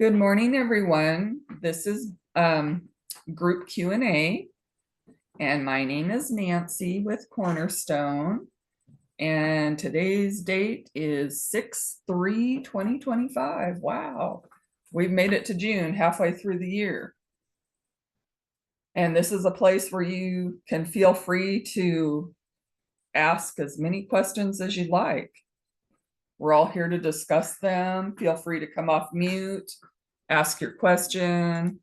Good morning, everyone. This is group Q&A, and my name is Nancy with Cornerstone, and today's date is 6/3/2025. Wow, we've made it to June, halfway through the year. And this is a place where you can feel free to ask as many questions as you'd like. We're all here to discuss them. Feel free to come off mute, ask your question.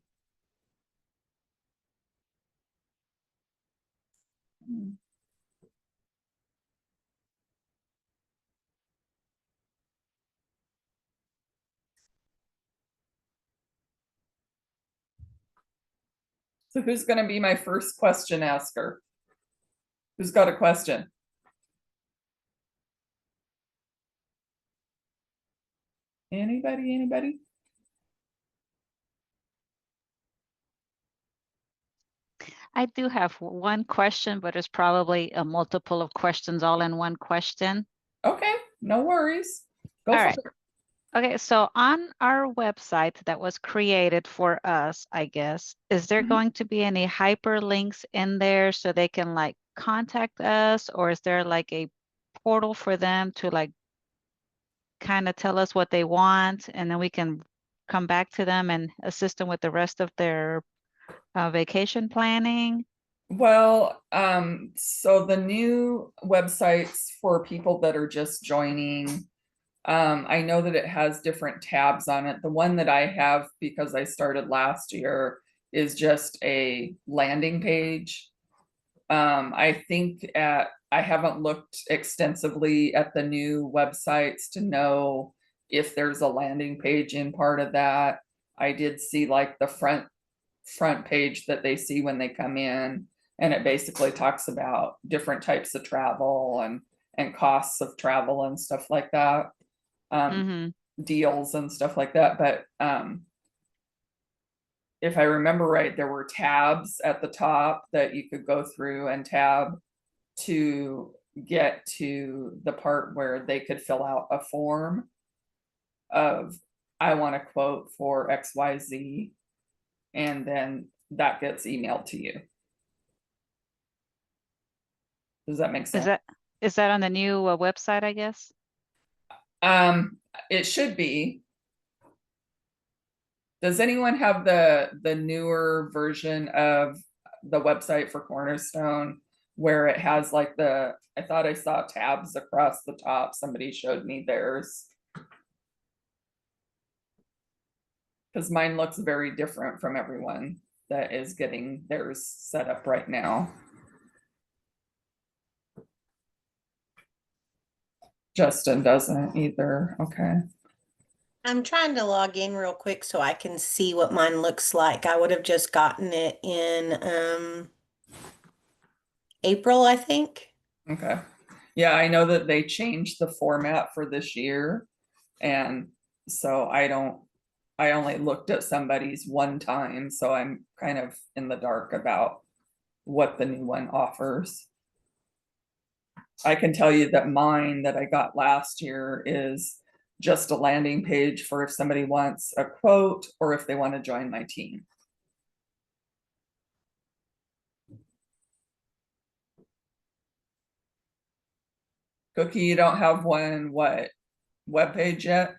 So who's going to be my first question asker? Who's got a question? Anybody? I do have one question, but it's probably a multiple of questions all in one question. Okay, no worries. Go All for right. it. Okay, so on our website that was created for us, I guess, is there Mhm. going to be any hyperlinks in there so they can like contact us, or is there like a portal for them to like kind of tell us what they want and then we can come back to them and assist them with the rest of their vacation planning? Well, so the new websites for people that are just joining, I know that it has different tabs on it. The one that I have, because I started last year, is just a landing page. I think I haven't looked extensively at the new websites to know if there's a landing page in part of that. I did see like the front page that they see when they come in, and it basically talks about different types of travel and costs of travel and stuff like that, um, Mm-hmm. deals and stuff like that. But if I remember right, there were tabs at the top that you could go through and tab to get to the part where they could fill out a form of, I want a quote for XYZ, and then that gets emailed to you. Does that make Is sense? that on the new website, I guess? Um, it should be. Does anyone have the newer version of the website for Cornerstone where it has like I thought I saw tabs across the top. Somebody showed me theirs. Because mine looks very different from everyone that is getting theirs set up right now. Justin doesn't either. Okay. I'm trying to log in real quick so I can see what mine looks like. I would have just gotten it in April, I think. Okay. Yeah, I know that they changed the format for this year. And so I only looked at somebody's one time. So I'm kind of in the dark about what the new one offers. I can tell you that mine that I got last year is just a landing page for if somebody wants a quote or if they want to join my team. Cookie, you don't have one, what, web page yet?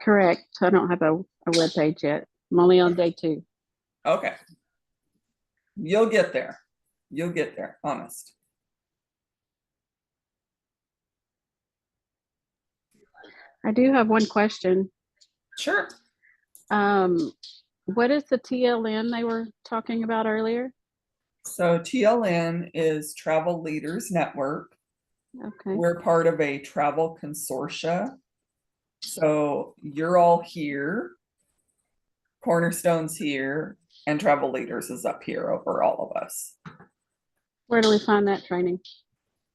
Correct. I don't have a web page yet. I'm only on day 2. Okay. You'll get there. You'll get there, honest. I do have one question. Sure. What is the TLN they were talking about earlier? So TLN is Travel Leaders Network. Okay. We're part of a travel consortia. So you're all here, Cornerstone's here, and Travel Leaders is up here over all of us. Where do we find that training?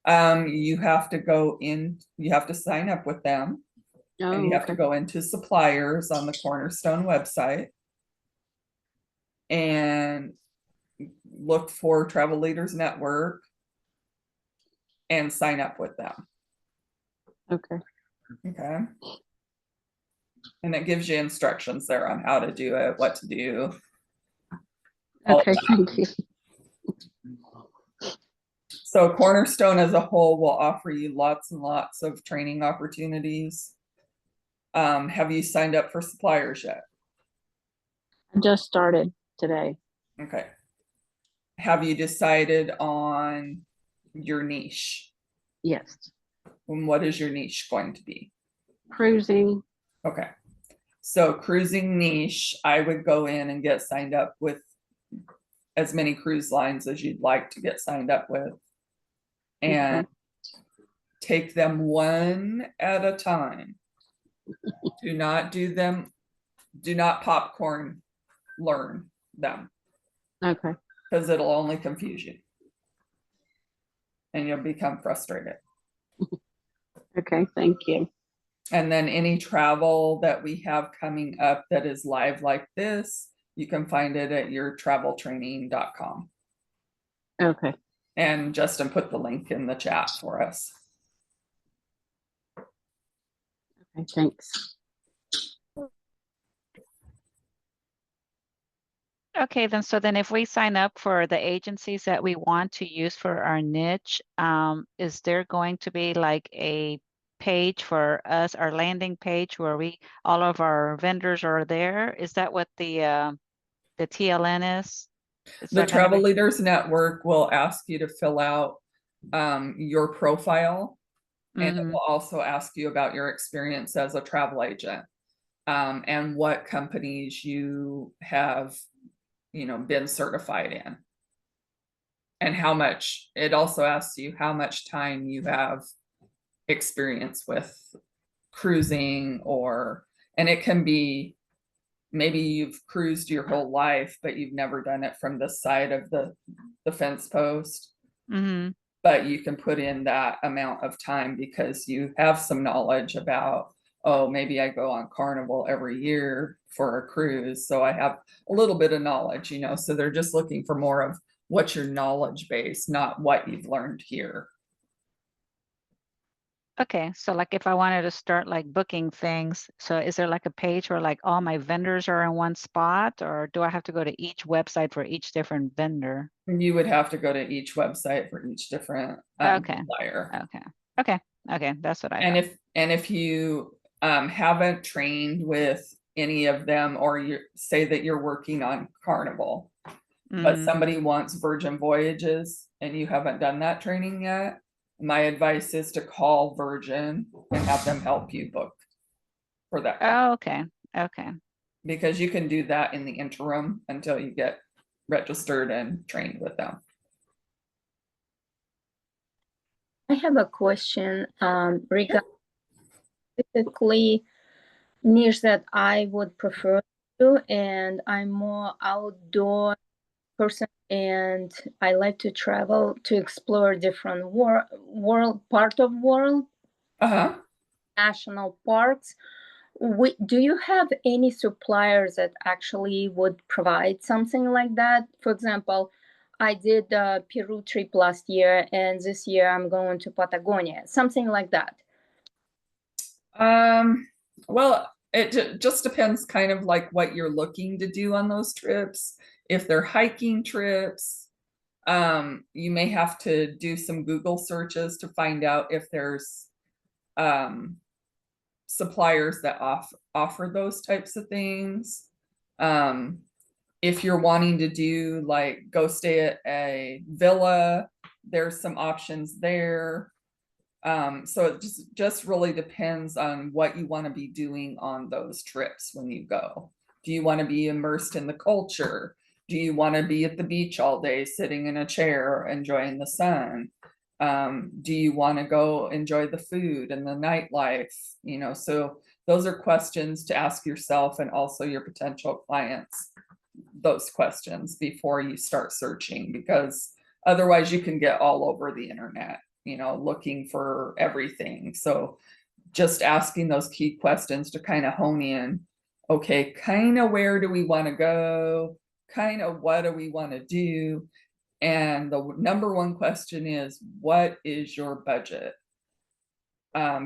You have to go in, you have to sign up with them, and you have to go into suppliers on the Cornerstone website and look for Travel Leaders Network and sign up with them. Okay. Okay. And it gives you instructions there on how to do it, what to do. all of Okay, that. thank you. So Cornerstone as a whole will offer you lots and lots of training opportunities. Have you signed up for suppliers yet? I just started today. Okay. Have you decided on your niche? Yes. And what is your niche going to be? Cruising. Okay. So cruising niche, I would go in and get signed up with as many cruise lines as you'd like to get signed up with. And take them one at a time. Do not popcorn learn them, Okay. because it'll only confuse you. And you'll become frustrated. Okay, thank you. And then any travel that we have coming up that is live like this, you can find it at yourtraveltraining.com. Okay. And Justin put the link in the chat for us. Okay, thanks. Okay, then so then if we sign up for the agencies that we want to use for our niche, is there going to be like a page for us, our landing page where all of our vendors are there? Is that what the TLN is? Is The that gonna Travel be? Leaders Network will ask you to fill out your profile, and it Mhm. will also ask you about your experience as a travel agent, and what companies you have, been certified in. And how much, it also asks you how much time you have experience with cruising, and it can be, maybe you've cruised your whole life, but you've never done it from the side of the fence post. Mhm. But you can put in that amount of time because you have some knowledge about, oh, maybe I go on Carnival every year for a cruise, so I have a little bit of knowledge, so they're just looking for more of what's your knowledge base, not what you've learned here. Okay, so like if I wanted to start like booking things, so is there like a page where like all my vendors are in one spot, or do I have to go to each website for each different vendor? You would have to go to each website for each different Okay. supplier. Okay, that's what I And thought. if you haven't trained with any of them, or you say that you're working on Carnival, but Mhm. somebody wants Virgin Voyages and you haven't done that training yet, my advice is to call Virgin and have them help you book for that, Oh, okay. because you can do that in the interim until you get registered and trained with them. I have a question regarding specifically niche that I would prefer to, and I'm more outdoor person, and I like to travel to explore different part of world, Uh-huh. national parks. Do you have any suppliers that actually would provide something like that? For example, I did a Peru trip last year, and this year I'm going to Patagonia, something like that. Well, it just depends kind of like what you're looking to do on those trips. If they're hiking trips, you may have to do some Google searches to find out if there's suppliers that offer those types of things. If you're wanting to do like go stay at a villa, there's some options there. So it just really depends on what you want to be doing on those trips when you go. Do you want to be immersed in the culture? Do you want to be at the beach all day sitting in a chair enjoying the sun? Do you want to go enjoy the food and the nightlife? So those are questions to ask yourself and also your potential clients, those questions before you start searching, because otherwise you can get all over the internet, looking for everything. So just asking those key questions to kind of hone in, okay, kind of where do we want to go? Kind of what do we want to do? And the number one question is, what is your budget?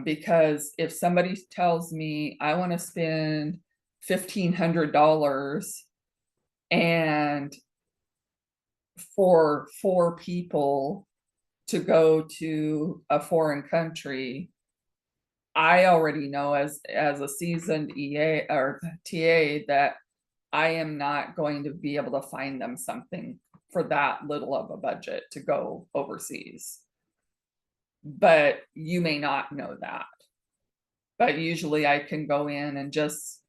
Because if somebody tells me I want to spend $1,500 and for 4 people to go to a foreign country, I already know as a seasoned EA or TA that I am not going to be able to find them something for that little of a budget to go overseas. But you may not know that. But usually I can go in and just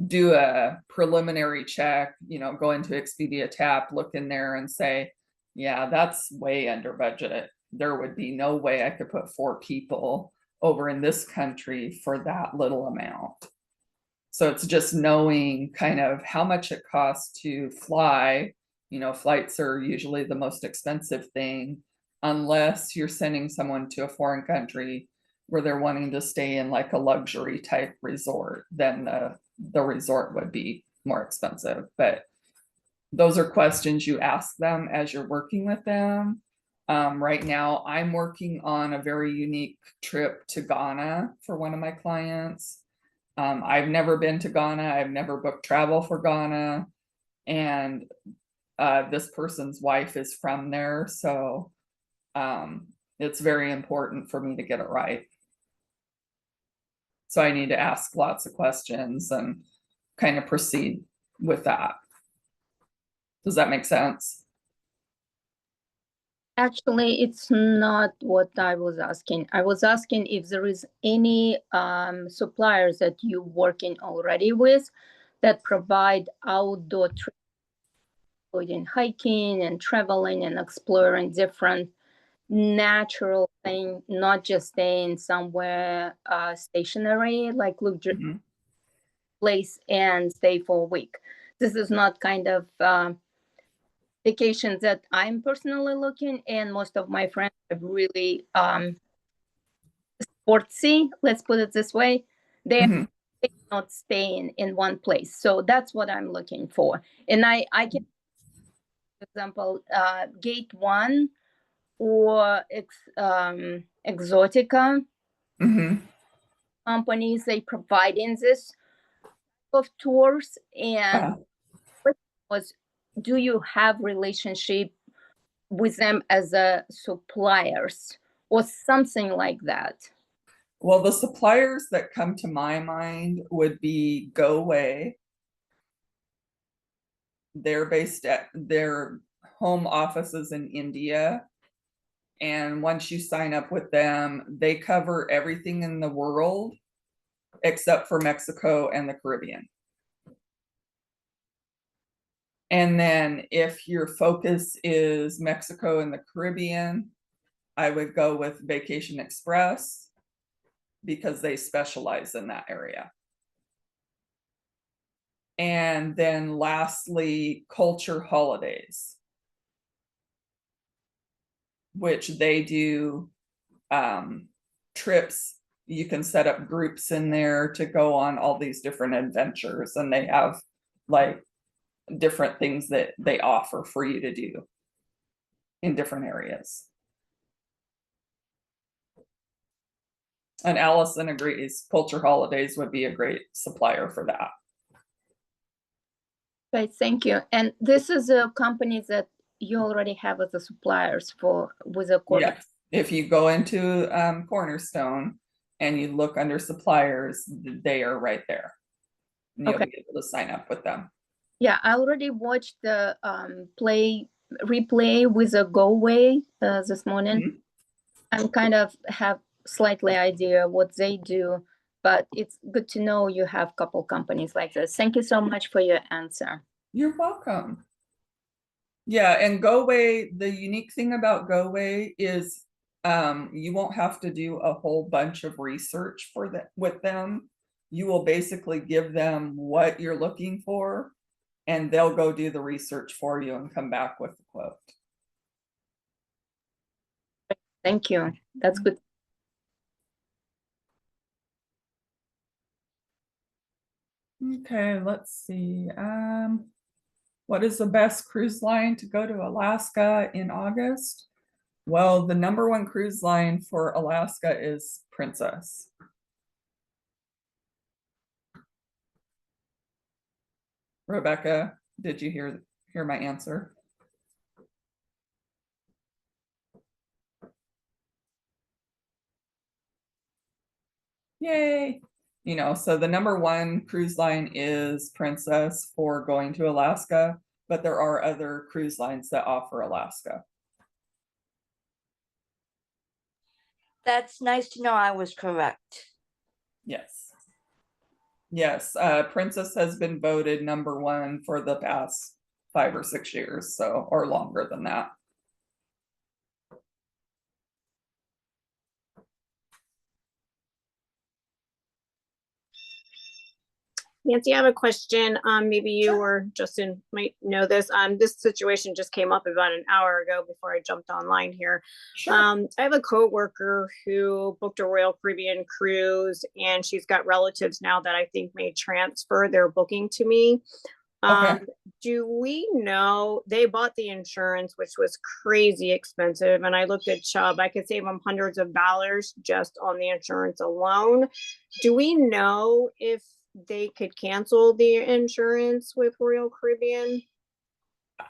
do a preliminary check, go into Expedia Tap, look in there and say, yeah, that's way under budget. There would be no way I could put 4 people over in this country for that little amount. So it's just knowing kind of how much it costs to fly. Flights are usually the most expensive thing, unless you're sending someone to a foreign country where they're wanting to stay in like a luxury type resort, then the resort would be more expensive. But those are questions you ask them as you're working with them. Right now, I'm working on a very unique trip to Ghana for one of my clients. I've never been to Ghana. I've never booked travel for Ghana. And this person's wife is from there. So it's very important for me to get it right. So I need to ask lots of questions and kind of proceed with that. Does that make sense? Actually, it's not what I was asking. I was asking if there is any suppliers that you're working already with that provide outdoor trips, including hiking and traveling and exploring different natural things, not just staying somewhere stationary, like Mhm. place and stay for a week. This is not kind of vacations that I'm personally looking, and most of my friends are really sportsy, let's put it this way. They're Mhm. not staying in one place. So that's what I'm looking for. And I can, for example, Gate One or Exotica Mhm. companies, they providing this of tours. And Uh, was, do you have relationship with them as a suppliers or something like that? well, the suppliers that come to my mind would be Go Away. They're based at their home offices in India. And once you sign up with them, they cover everything in the world except for Mexico and the Caribbean. And then if your focus is Mexico and the Caribbean, I would go with Vacation Express because they specialize in that area. And then lastly, Culture Holidays, which they do trips. You can set up groups in there to go on all these different adventures, and they have like different things that they offer for you to do in different areas. And Allison agrees, Culture Holidays would be a great supplier for that. Okay, thank you. And this is a company that you already have as a suppliers for with a corporate. Yes, if you go into Cornerstone and you look under suppliers, they are right there. And you'll Okay. be able to sign up with them. Yeah, I already watched the replay with a Go Away this morning. Mhm. I kind of have slightly idea what they do, but it's good to know you have a couple companies like this. Thank you so much for your answer. You're welcome. Yeah, and Go Away, the unique thing about Go Away is you won't have to do a whole bunch of research for that with them. You will basically give them what you're looking for, and they'll go do the research for you and come back with the quote. Thank you. That's good. Okay, let's see. What is the best cruise line to go to Alaska in August? Well, the number one cruise line for Alaska is Princess. Rebecca, did you hear my answer? Yay. You know, so the number one cruise line is Princess for going to Alaska, but there are other cruise lines that offer Alaska. That's nice to know I was correct. Yes. Yes, Princess has been voted number one for the past 5 or 6 years, so, or longer than that. Nancy, I have a question. Maybe you or Justin might know this. This situation just came up about an hour ago before I jumped online here. Sure. I have a coworker who booked a Royal Caribbean cruise, and she's got relatives now that I think may transfer their booking to me. Okay. Do we know they bought the insurance, which was crazy expensive? And I looked at Chubb, I could save them hundreds of dollars just on the insurance alone. Do we know if they could cancel the insurance with Royal Caribbean?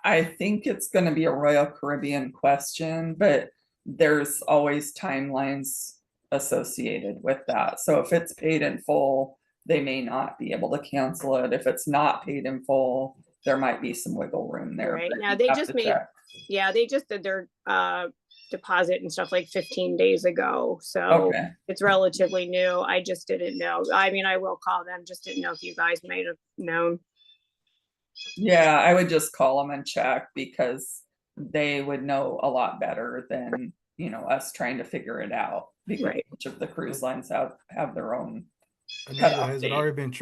I think it's going to be a Royal Caribbean question, but there's always timelines associated with that. So if it's paid in full, they may not be able to cancel it. If it's not paid in full, there might be some wiggle room there. Right but now, you they have just to made, check. yeah, they just did their deposit and stuff like 15 days ago. So Okay. it's relatively new. I just didn't know. I mean, I will call them, just didn't know if you guys might have known. Yeah, I would just call them and check because they would know a lot better than, you know, us trying to figure it out. Because Right. each of the cruise lines have their own. Anita, Cutoff has it date. already been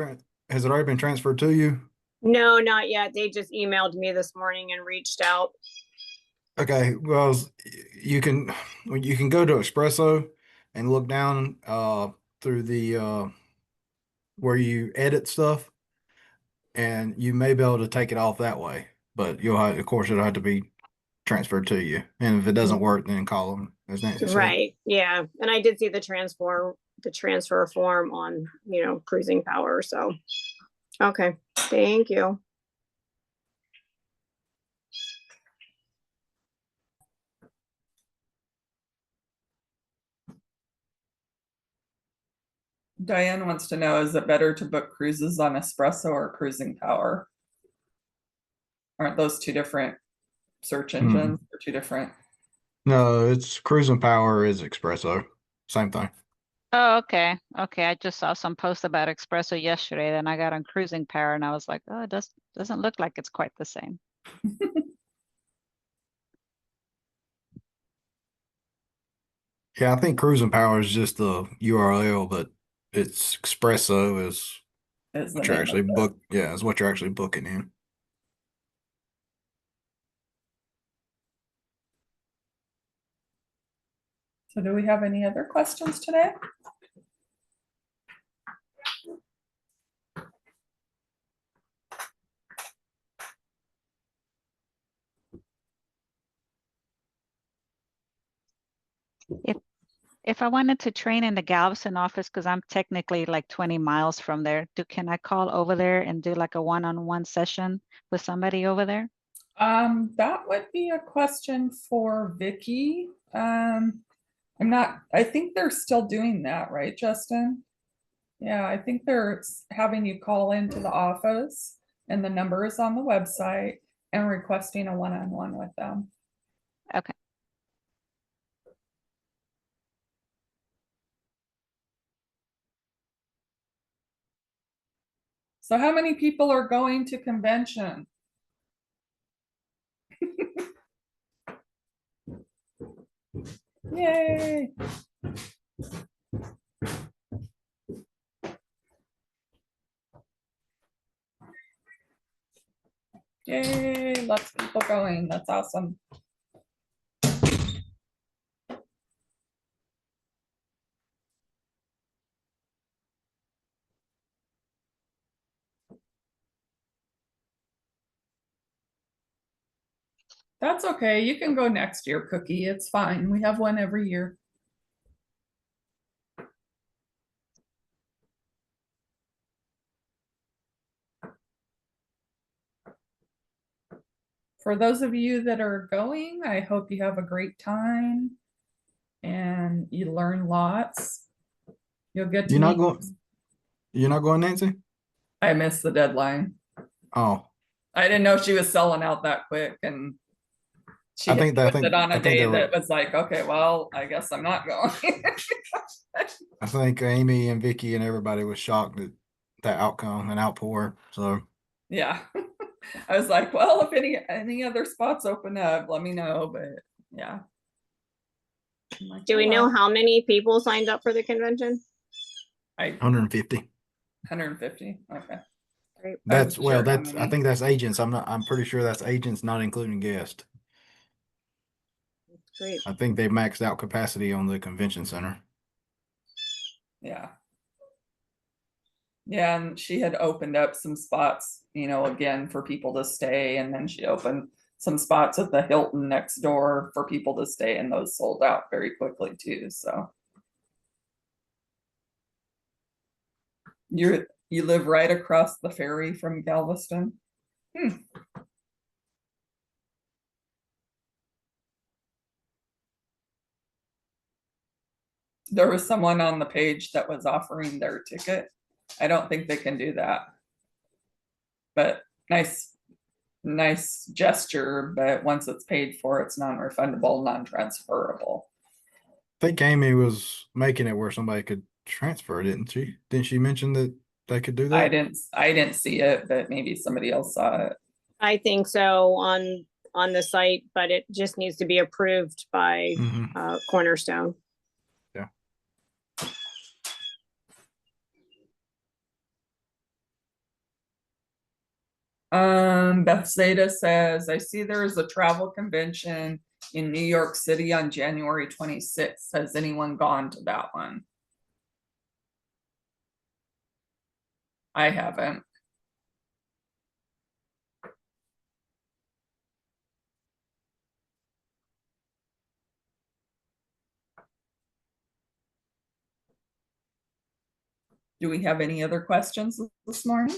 has it already been transferred to you? No, not yet. They just emailed me this morning and reached out. Okay, well, you can go to Espresso and look down through the where you edit stuff, and you may be able to take it off that way. But you'll have, of course, it'll have to be transferred to you. And if it doesn't work, then call them, as Nancy said. Right. Yeah. And I did see the transfer form on, Cruising Power. So, okay. Thank you. Diane wants to know, is it better to book cruises on Espresso or Cruising Power? Aren't those two different search engines or two different? No, it's Cruising Power is Espresso. Same thing. Oh, okay. Okay. I just saw some post about Espresso yesterday. Then I got on Cruising Power and I was like, oh, it doesn't look like it's quite the same. Yeah, I think Cruising Power is just the URL, but it's Espresso is Is the what you're name actually of it. book. Yeah, is what you're actually booking in. So do we have any other questions today? If I wanted to train in the Galveston office, because I'm technically like 20 miles from there, can I call over there and do like a one-on-one session with somebody over there? That would be a question for Vicky. I think they're still doing that, right, Justin? Yeah, I think they're having you call into the office and the number is on the website and requesting a one-on-one with them. Okay. So how many people are going to convention? Yay. Yay, lots of people going. That's awesome. That's okay. You can go next year, Cookie. It's fine. We have one every year. For those of you that are going, I hope you have a great time and you learn lots. You'll get to You're not meet. going. You're not going, Nancy? I missed the deadline. Oh, I didn't know she was selling out that quick, and she I had think that I put it think on I a think day they were. that was like, okay, well, I guess I'm not going. I think Amy and Vicky and everybody was shocked at that outcome and outpour. So Yeah. I was like, well, if any other spots open up, let me know. But yeah. I'm like, Do oh, we know well. how many people signed up for the convention? 150. 150. Okay. Great. I That's wasn't sure how that's I many. think that's agents. I'm pretty sure that's agents, not including guests. That's great. I think they maxed out capacity on the convention center. Yeah. Yeah, and she had opened up some spots, again for people to stay, and then she opened some spots at the Hilton next door for people to stay, and those sold out very quickly too. So you live right across the ferry from Galveston? There was someone on the page that was offering their ticket. I don't think they can do that. But nice gesture, but once it's paid for, it's non-refundable, non-transferable. I think Amy was making it where somebody could transfer, didn't she? Didn't she mention that they could do that? I didn't see it, but maybe somebody else saw it. I think so on the site, but it just needs to be approved by Cornerstone. Yeah. Bethsaida says, I see there is a travel convention in New York City on January 26th. Has anyone gone to that one? I haven't. Do we have any other questions this morning?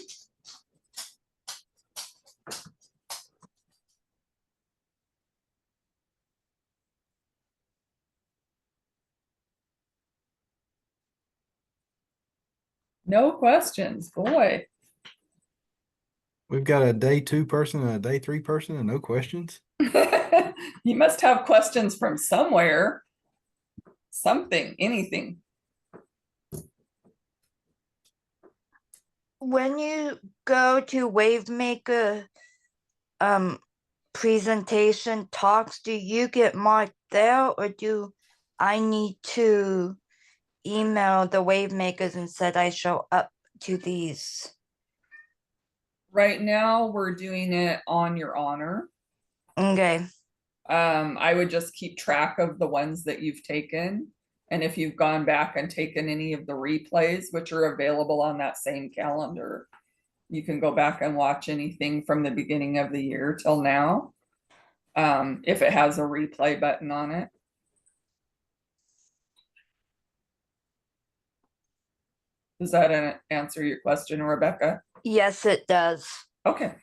No questions, boy. We've got a day 2 person and a day 3 person and no questions. You must have questions from somewhere. Something, anything. When you go to Wavemaker presentation talks, do you get marked there, or do I need to email the Wavemakers and said I show up to these? Right now, we're doing it on your honor. Okay. I would just keep track of the ones that you've taken. And if you've gone back and taken any of the replays, which are available on that same calendar, you can go back and watch anything from the beginning of the year till now. If it has a replay button on it. Does that answer your question, Rebecca? Yes, it does. Okay.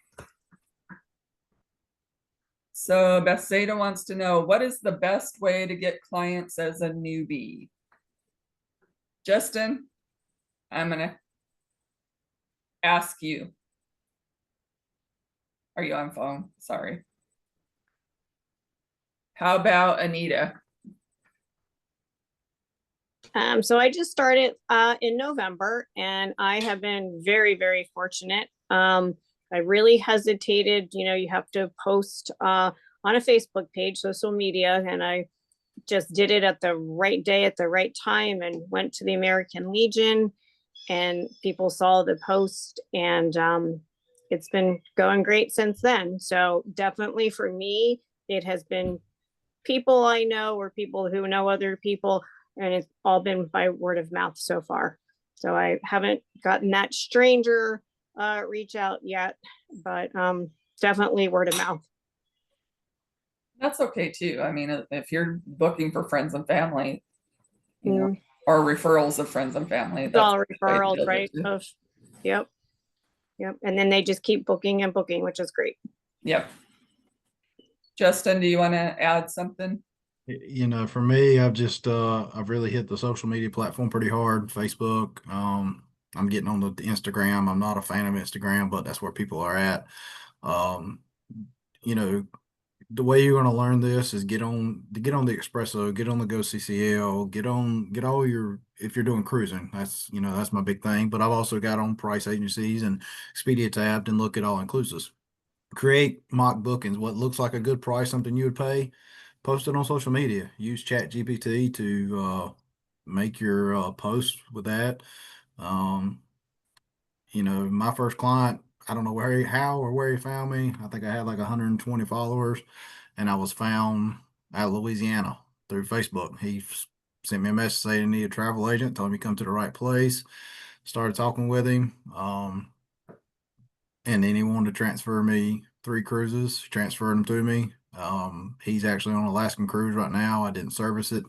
So Bethsaida wants to know, what is the best way to get clients as a newbie? Justin, I'm gonna ask you. Are you on phone? Sorry. How about Anita? So I just started in November, and I have been very, very fortunate. I really hesitated. You have to post on a Facebook page, social media, and I just did it at the right day at the right time and went to the American Legion, and people saw the post, and it's been going great since then. So definitely for me, it has been people I know or people who know other people, and it's all been by word of mouth so far. So I haven't gotten that stranger reach out yet, but definitely word of mouth. That's okay too. I mean, if you're booking for friends and family, you know, Mm. or referrals of friends and family, It's that's all a good way to referrals, build it right? too. Of, yep. Yep. And then they just keep booking and booking, which is great. Yep. Justin, do you want to add something? You know, for me, I've really hit the social media platform pretty hard. Facebook. I'm getting on the Instagram. I'm not a fan of Instagram, but that's where people are at. Um, you know, the way you're going to learn this is get on the Espresso, get on the Go CCL, get all your, if you're doing cruising, that's my big thing. But I've also got on price agencies and Expedia tabbed and look at all inclusives. Create mock bookings, what looks like a good price, something you would pay, post it on social media. Use Chat GPT to make your post with that. Um, my first client, I don't know how or where he found me. I think I had like 120 followers, and I was found out of Louisiana through Facebook. Sent me a message saying he needed a travel agent, told me to come to the right place. Started talking with him. And then he wanted to transfer me 3 cruises, transferred them to me. He's actually on an Alaskan cruise right now. I didn't service it,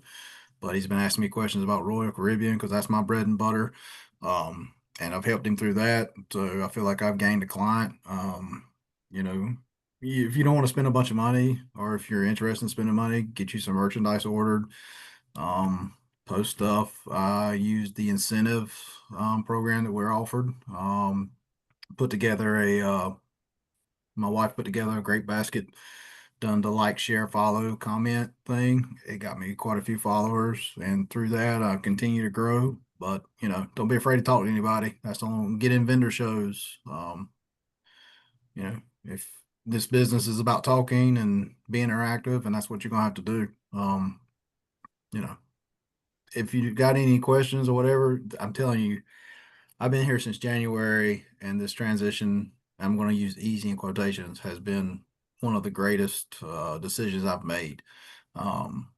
but he's been asking me questions about Royal Caribbean because that's my bread and butter. And I've helped him through that. So I feel like I've gained a client. You know, if you don't want to spend a bunch of money, or if you're interested in spending money, get you some merchandise ordered. Post stuff. I used the incentive program that we're offered. Put together my wife put together a great basket, done the like, share, follow, comment thing. It got me quite a few followers, and through that I continue to grow. But don't be afraid to talk to anybody. That's on get in vendor shows. If this business is about talking and being interactive, and that's what you're gonna have to do. You know, if you got any questions or whatever, I'm telling you, I've been here since January, and this transition, I'm going to use easy in quotations, has been one of the greatest decisions I've made. Um,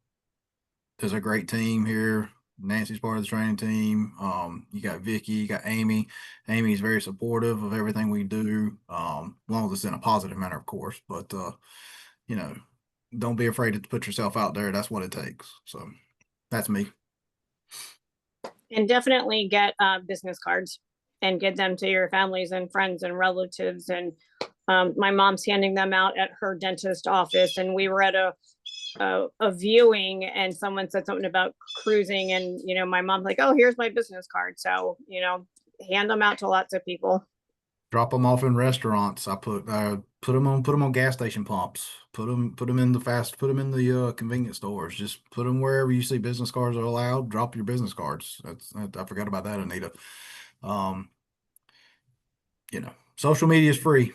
there's a great team here. Nancy's part of the training team. You got Vicky, you got Amy. Amy's very supportive of everything we do, as long as it's in a positive manner, of course. But you know, don't be afraid to put yourself out there. That's what it takes. So that's me. And definitely get business cards and get them to your families and friends and relatives. And my mom's handing them out at her dentist office. And we were at a viewing, and someone said something about cruising, and my mom's like, "Oh, here's my business card." So hand them out to lots of people. Drop them off in restaurants. I put them on gas station pumps. Put them in the convenience stores. Just put them wherever you see business cards are allowed. Drop your business cards. I forgot about that, Anita. Social media is free.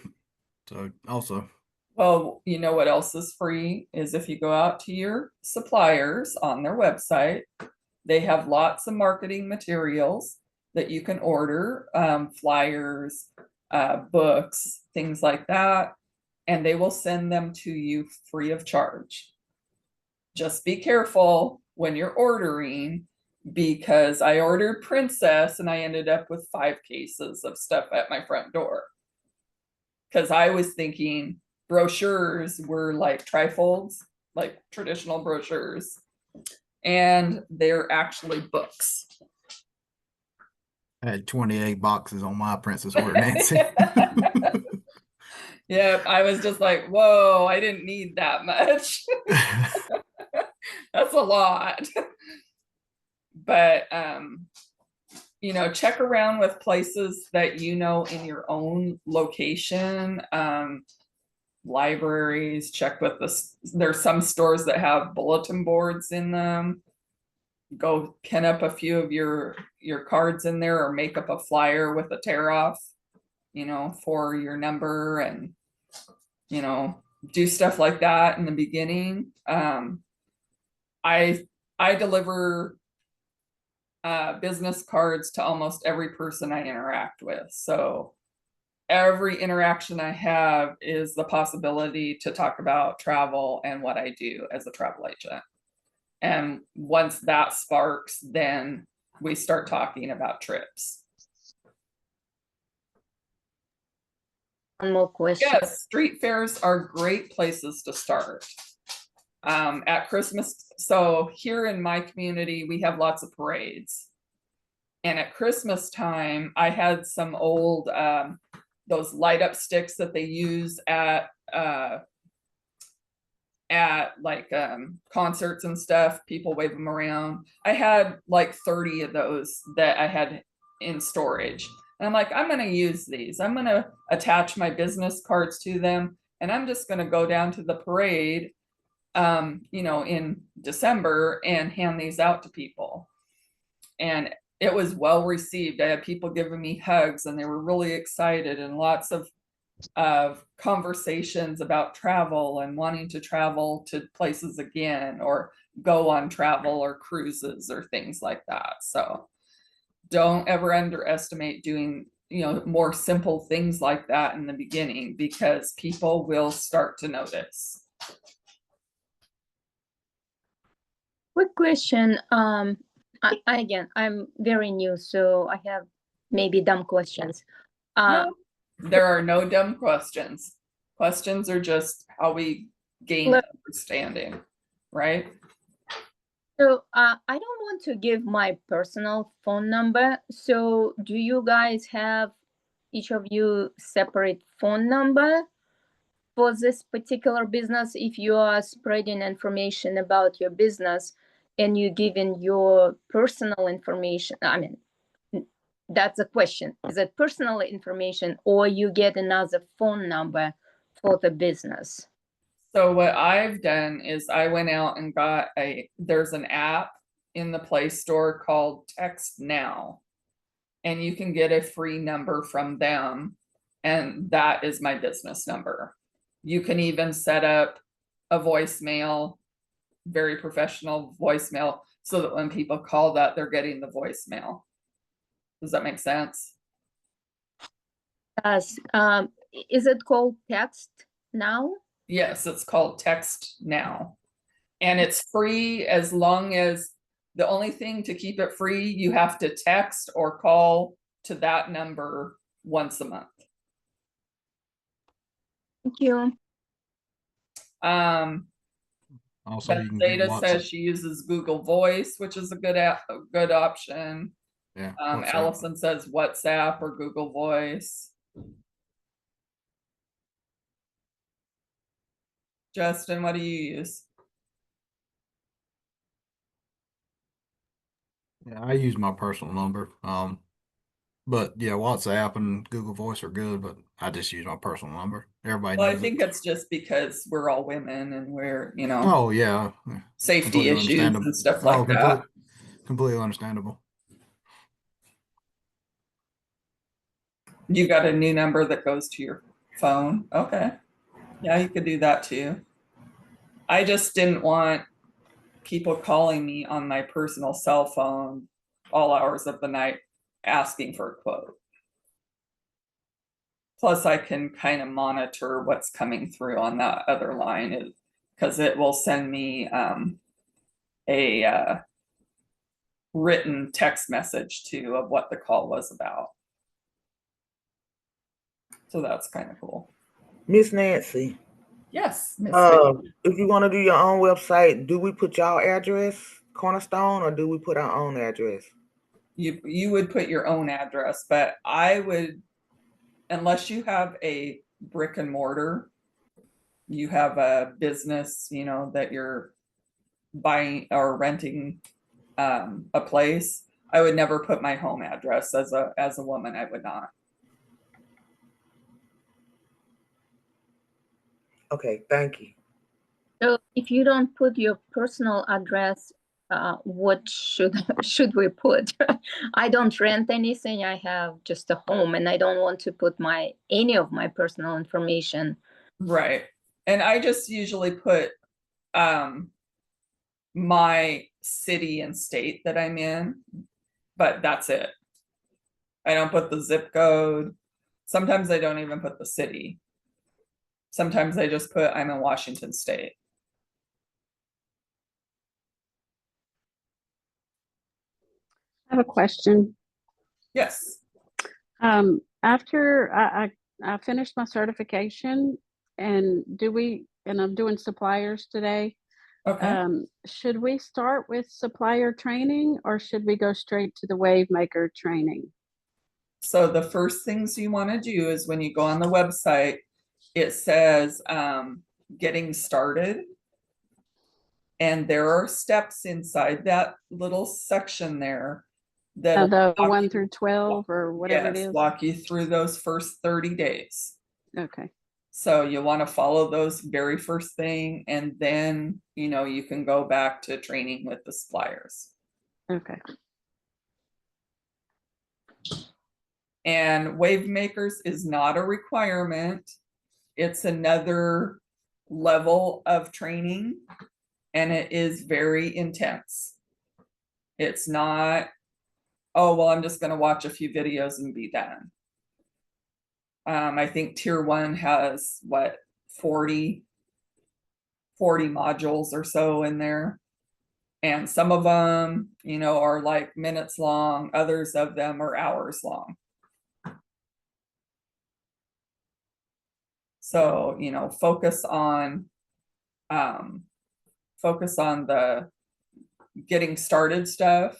So also, Well, you know what else is free is if you go out to your suppliers on their website, they have lots of marketing materials that you can order, flyers, books, things like that, and they will send them to you free of charge. Just be careful when you're ordering, because I ordered Princess and I ended up with 5 cases of stuff at my front door. Because I was thinking brochures were like trifolds, like traditional brochures, and they're actually books. I had 28 boxes on my Princess order, Nancy. Yeah, I was just like, whoa, I didn't need that much. That's a lot. But check around with places that in your own location. Libraries, check with there's some stores that have bulletin boards in them. Go pin up a few of your cards in there, or make up a flyer with a tear off, for your number, and do stuff like that in the beginning. I deliver business cards to almost every person I interact with. So every interaction I have is the possibility to talk about travel and what I do as a travel agent. And once that sparks, then we start talking about trips. One more question. Yes, street fairs are great places to start. At Christmas, so here in my community, we have lots of parades. And at Christmas time, I had some old, those light up sticks that they use at like concerts and stuff. People wave them around. I had like 30 of those that I had in storage. And I'm like, I'm going to use these. I'm going to attach my business cards to them. And I'm just going to go down to the parade, you know, in December and hand these out to people. And it was well received. I had people giving me hugs and they were really excited, and lots of conversations about travel and wanting to travel to places again, or go on travel or cruises or things like that. So don't ever underestimate doing, you know, more simple things like that in the beginning, because people will start to notice. Quick question. Again, I'm very new, so I have maybe dumb questions. There are no dumb questions. Questions are just how we gain understanding, right? So I don't want to give my personal phone number. So do you guys have each of you separate phone number for this particular business? If you are spreading information about your business and you giving your personal information, I mean, that's a question. Is it personal information, or you get another phone number for the business? So what I've done is I went out and got there's an app in the Play Store called Text Now, and you can get a free number from them, and that is my business number. You can even set up a voicemail, very professional voicemail, so that when people call that, they're getting the voicemail. Does that make sense? Yes. Is it called Text Now? Yes, it's called Text Now. And it's free as long as, the only thing to keep it free, you have to text or call to that number once a month. Thank you. Also, you can get Data lots says of, she uses Google Voice, which is a good option. yeah. Allison says WhatsApp or Google Voice. Justin, what do you use? Yeah, I use my personal number. But yeah, WhatsApp and Google Voice are good, but I just use my personal number. Everybody Well, I knows think it. it's just because we're all women and we're, you know, Oh yeah, safety completely issues understandable. and stuff like that. Completely understandable. You got a new number that goes to your phone. Okay. Yeah, you could do that too. I just didn't want people calling me on my personal cell phone all hours of the night asking for a quote. Plus, I can kind of monitor what's coming through on that other line, because it will send me a written text message too of what the call was about. So that's kind of cool. Miss Nancy, Yes, Miss Vicky. if you want to do your own website, do we put y'all address, Cornerstone, or do we put our own address? You would put your own address, but I would, unless you have a brick and mortar, you have a business, you know, that you're buying or renting a place, I would never put my home address. As a woman, I would not. Okay, thank you. So if you don't put your personal address, what should we put? I don't rent anything. I have just a home, and I don't want to put any of my personal information. Right. And I just usually put my city and state that I'm in, but that's it. I don't put the zip code. Sometimes I don't even put the city. Sometimes I just put I'm in Washington State. I have a question. Yes. After I finished my certification, and I'm doing suppliers today. Okay, Should we start with supplier training or should we go straight to the wave maker training? so the first things you want to do is when you go on the website, it says getting started. And there are steps inside that little section there that The 1 through 12 or whatever it is? walk you through those first 30 days. Okay. So you want to follow those very first thing, and then, you know, you can go back to training with the suppliers. Okay. And wave makers is not a requirement. It's another level of training, and it is very intense. It's not, oh, well, I'm just going to watch a few videos and be done. I think tier 1 has what, 40 modules or so in there. And some of them, you know, are like minutes long. Others of them are hours long. So, you know, focus on the getting started stuff.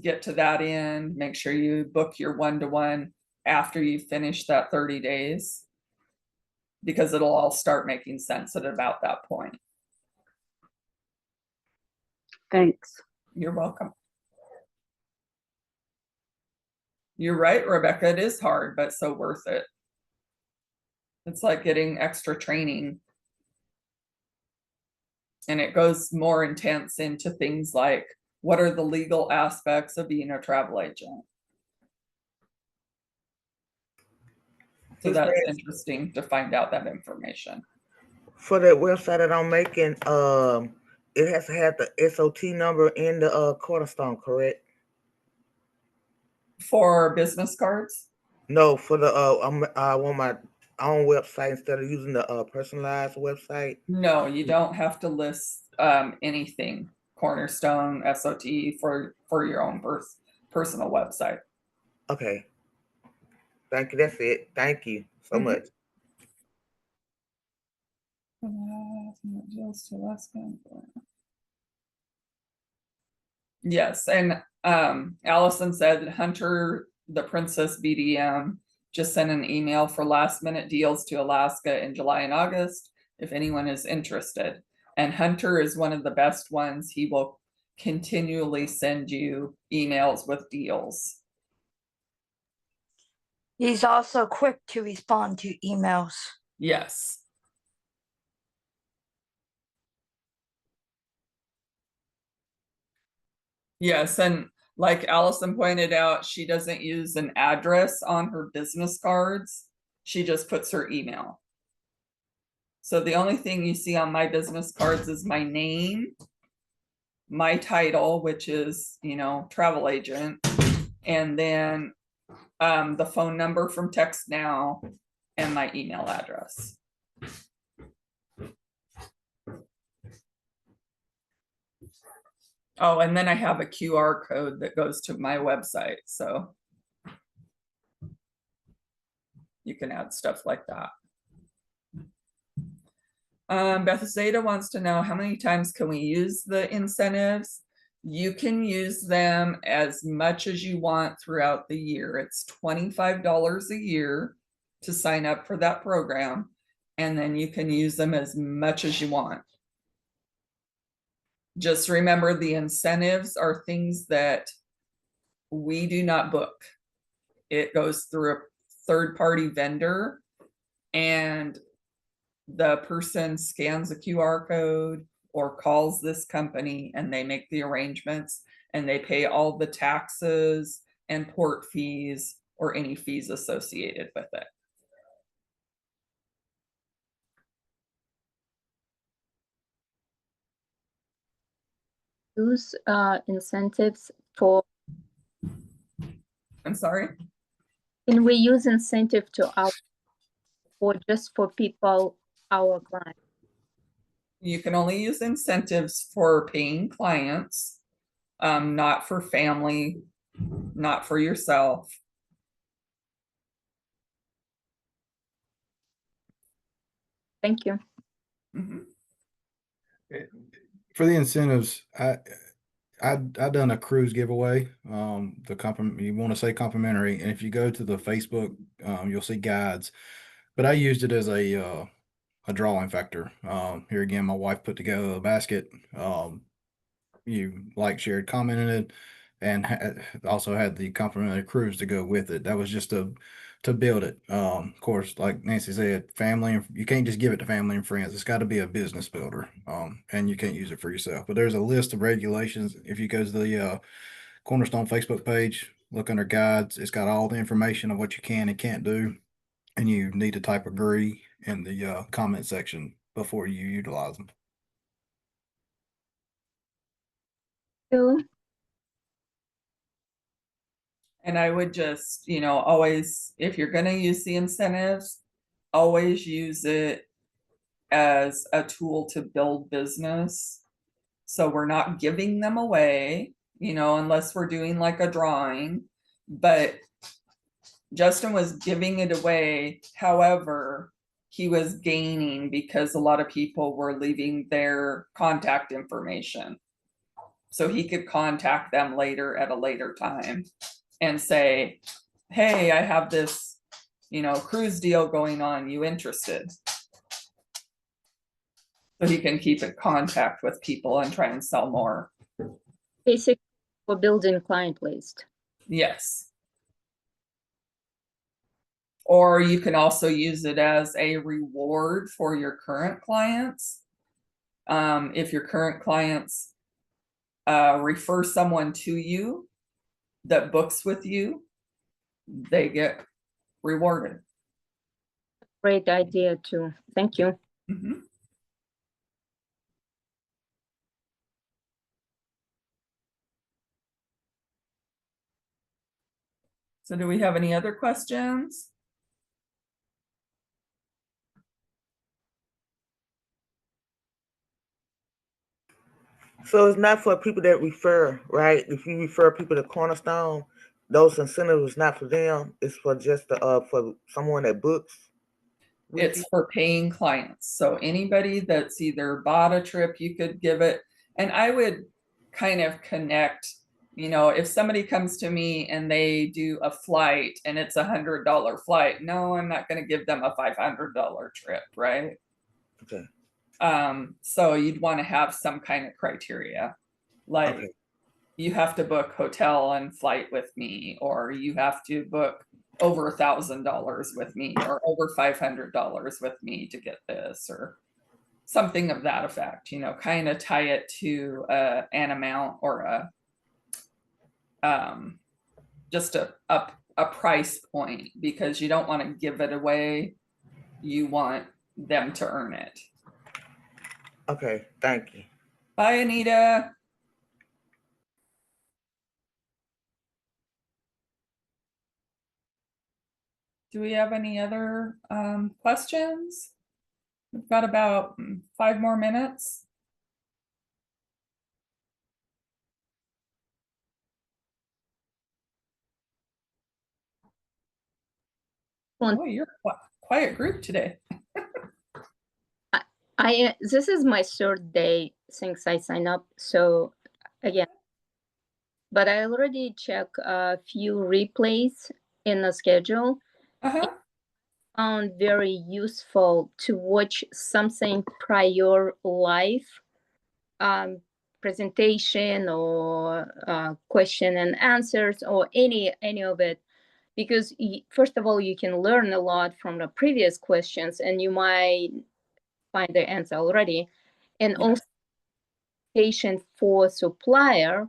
Get to that end, make sure you book your one-to-one after you finish that 30 days, because it'll all start making sense at about that point. Thanks. You're welcome. You're right, Rebecca, it is hard, but so worth it. It's like getting extra training. And it goes more intense into things like, what are the legal aspects of being a travel agent? So Miss that's Reg, interesting to find out that information. for that website that I'm making, it has to have the SOT number in the cornerstone, correct? For business cards? No, for the I want my own website instead of using the personalized website. No, you don't have to list anything, Cornerstone, SOT for your own personal website. Okay. Thank you. That's it. Thank you so Mhm. much. Yes, and Allison said Hunter, the Princess BDM, just sent an email for last minute deals to Alaska in July and August, if anyone is interested. And Hunter is one of the best ones. He will continually send you emails with deals. He's also quick to respond to emails. Yes. Yes, and like Allison pointed out, she doesn't use an address on her business cards. She just puts her email. So the only thing you see on my business cards is my name, my title, which is, you know, travel agent, and then the phone number from Text Now and my email address. Oh, and then I have a QR code that goes to my website, so you can add stuff like that. Bethesda wants to know, how many times can we use the incentives? You can use them as much as you want throughout the year. It's $25 a year to sign up for that program, and then you can use them as much as you want. Just remember, the incentives are things that we do not book. It goes through a third-party vendor, and the person scans a QR code or calls this company and they make the arrangements and they pay all the taxes and port fees or any fees associated with it. Use incentives for, I'm sorry? can we use incentive to our, or just for people, our clients? You can only use incentives for paying clients, not for family, not for yourself. Thank you. Mhm. For the incentives, I done a cruise giveaway. The compliment, you want to say complimentary, and if you go to the Facebook, you'll see guides. But I used it as a drawing factor. Here again, my wife put together a basket. You like, shared, commented it, and also had the complimentary cruise to go with it. That was just to build it. Of course, like Nancy said, family, you can't just give it to family and friends. It's got to be a business builder. And you can't use it for yourself. But there's a list of regulations. If you go to the Cornerstone Facebook page, look under guides, it's got all the information of what you can and can't do. And you need to type agree in the comment section before you utilize them. So, And I would just, always, if you're gonna use the incentives, always use it as a tool to build business. So we're not giving them away, unless we're doing like a drawing, but Justin was giving it away. However, he was gaining because a lot of people were leaving their contact information. So he could contact them later at a later time and say, hey, I have this, cruise deal going on. You interested? So he can keep in contact with people and try and sell more. basically, for building client list. Yes. Or you can also use it as a reward for your current clients. If your current clients refer someone to you that books with you, they get rewarded. Great idea too. Thank you. Mhm. So do we have any other questions? So it's not for people that refer, right? If you refer people to Cornerstone, those incentives is not for them. It's for just for someone that books with It's you. for paying clients. So anybody that's either bought a trip, you could give it. And I would kind of connect, if somebody comes to me and they do a flight and it's $100 flight, no, I'm not going to give them a $500 trip, right? Okay. So you'd want to have some kind of criteria, like Okay. you have to book hotel and flight with me, or you have to book over $1,000 with me, or over $500 with me to get this, or something of that effect, kind of tie it to an amount or just a price point, because you don't want to give it away. You want them to earn it. Okay. Thank you. Bye, Anita. Do we have any other questions? We've got about 5 more minutes. Oh, you're a quiet group today. This is my third day since I signed up. So again, but I already checked a few replays in the schedule. Uh-huh. Found very useful to watch something prior live presentation or question and answers or any of it, because first of all, you can learn a lot from the previous questions and you might find the answer already. And Yeah. also patient for supplier,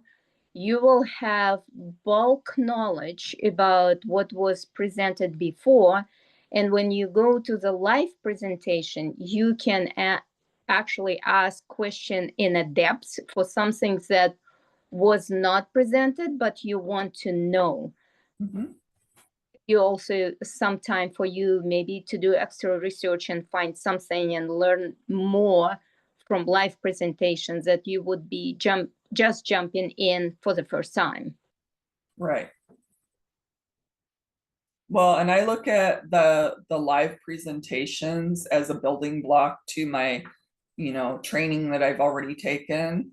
you will have bulk knowledge about what was presented before. And when you go to the live presentation, you can actually ask question in a depth for something that was not presented, but you want to know. Mm-hmm. You also some time for you maybe to do extra research and find something and learn more from live presentations that you would be just jumping in for the first time. Right. Well, and I look at the live presentations as a building block to my training that I've already taken.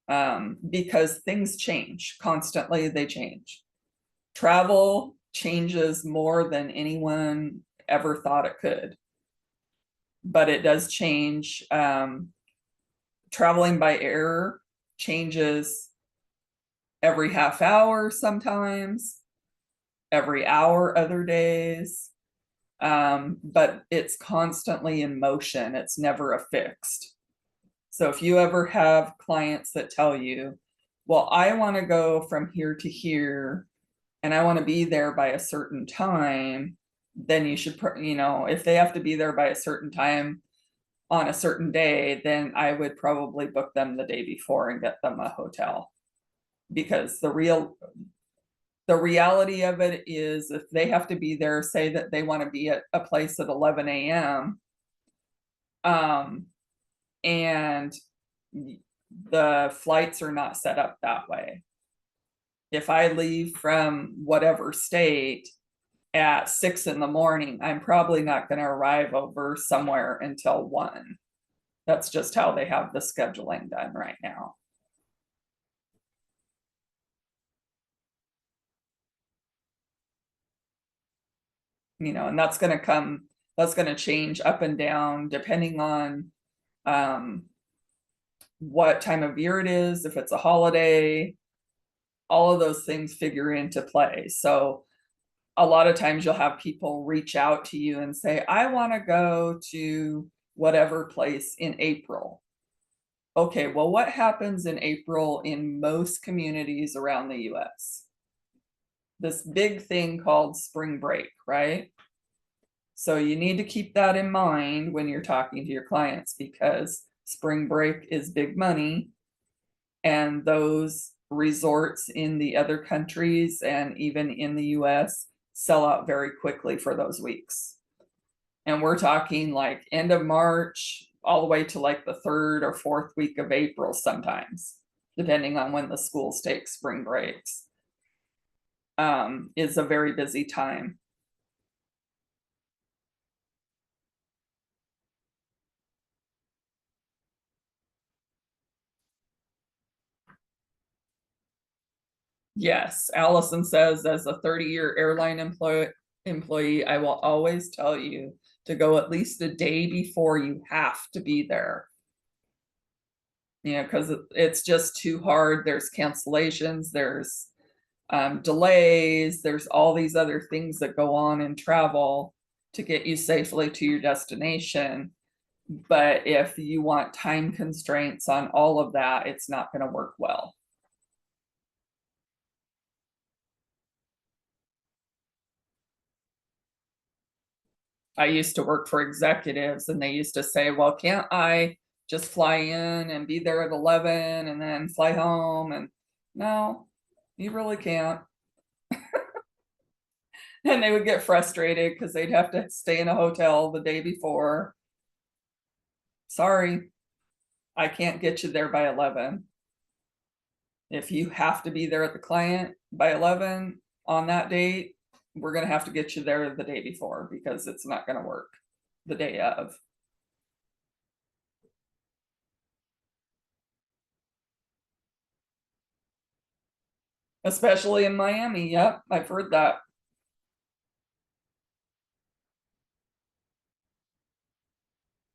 Because things change constantly, they change. Travel changes more than anyone ever thought it could, but it does change. Traveling by air changes every half hour, sometimes every hour, other days. But it's constantly in motion. It's never a fixed. So if you ever have clients that tell you, well, I want to go from here to here and I want to be there by a certain time, then you should, if they have to be there by a certain time on a certain day, then I would probably book them the day before and get them a hotel. Because the reality of it is, if they have to be there, say that they want to be at a place at 11 a.m. And the flights are not set up that way. If I leave from whatever state at 6 in the morning, I'm probably not going to arrive over somewhere until 1. That's just how they have the scheduling done right now. And that's going to change up and down depending on what time of year it is, if it's a holiday, all of those things figure into play. So a lot of times you'll have people reach out to you and say, I want to go to whatever place in April. Okay, well, what happens in April in most communities around the US? This big thing called spring break, right? So you need to keep that in mind when you're talking to your clients, because spring break is big money, and those resorts in the other countries and even in the US sell out very quickly for those weeks. And we're talking like end of March all the way to like the 3rd or 4th week of April sometimes, depending on when the schools take spring breaks. Is a very busy time. Yes, Allison says, as a 30-year airline employee, I will always tell you to go at least a day before you have to be there. Because it's just too hard. There's cancellations, there's delays, there's all these other things that go on in travel to get you safely to your destination. But if you want time constraints on all of that, it's not going to work well. I used to work for executives and they used to say, well, can't I just fly in and be there at 11 and then fly home? And no, you really can't. And they would get frustrated because they'd have to stay in a hotel the day before. Sorry, I can't get you there by 11. If you have to be there at the client by 11 on that date, we're going to have to get you there the day before, because it's not going to work the day of. Especially in Miami. Yep, I've heard that.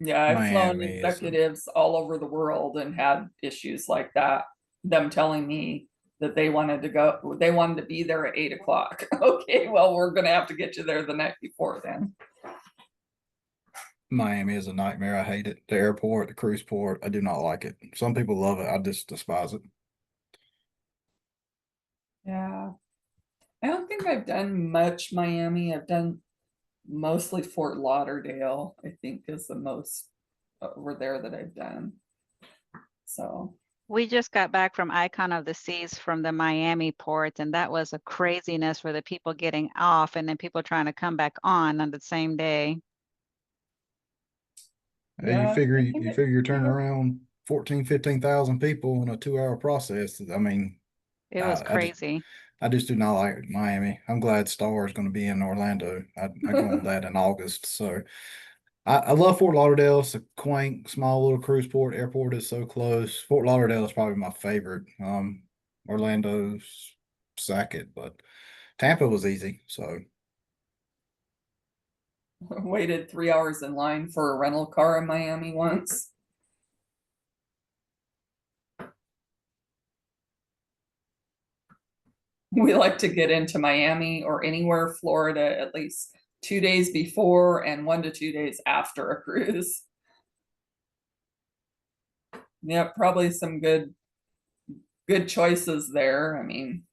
Yeah, I've flown Miami is a- executives all over the world and had issues like that. Them telling me that they wanted to be there at 8 o'clock. Okay, well, we're going to have to get you there the night before then. Miami is a nightmare. I hate it. The airport, the cruise port, I do not like it. Some people love it. I just despise it. Yeah. I don't think I've done much Miami. I've done mostly Fort Lauderdale, I think, is the most over there that I've done. So We just got back from Icon of the Seas from the Miami port, and that was a craziness for the people getting off and then people trying to come back on the same day. Hey, yeah, you figure you're turning around 15,000 people in a 2-hour process. I mean, It was I crazy. just do not like Miami. I'm glad Star is going to be in Orlando. I go on that in August. So I love Fort Lauderdale. It's a quaint, small little cruise port. Airport is so close. Fort Lauderdale is probably my favorite. Orlando's second, but Tampa was easy. So Waited 3 hours in line for a rental car in Miami once. We like to get into Miami or anywhere Florida at least 2 days before and 1 to 2 days after a cruise. Yeah, probably some good choices there. I mean,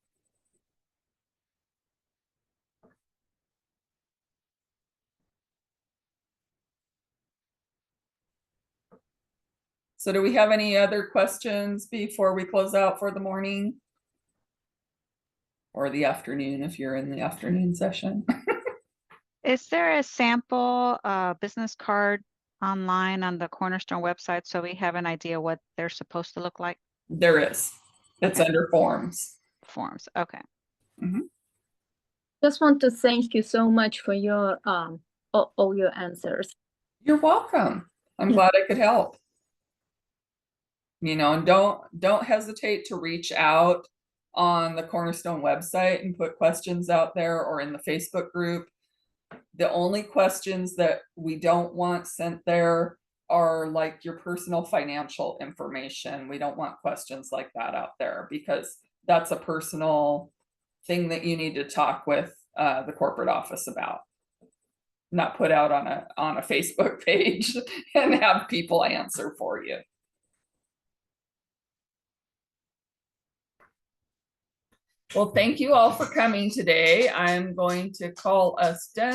so do we have any other questions before we close out for the morning? Or the afternoon if you're in the afternoon session? Is there a sample business card online on the Cornerstone website so we have an idea what they're supposed to look like? There is. It's Okay. under forms. Forms. Okay. Just want to thank you so much for your all your answers. You're welcome. I'm glad I could help. You know, and don't hesitate to reach out on the Cornerstone website and put questions out there or in the Facebook group. The only questions that we don't want sent there are like your personal financial information. We don't want questions like that out there because that's a personal thing that you need to talk with the corporate office about. Not put out on a Facebook page and have people answer for you. Well, thank you all for coming today. I'm going to call us done.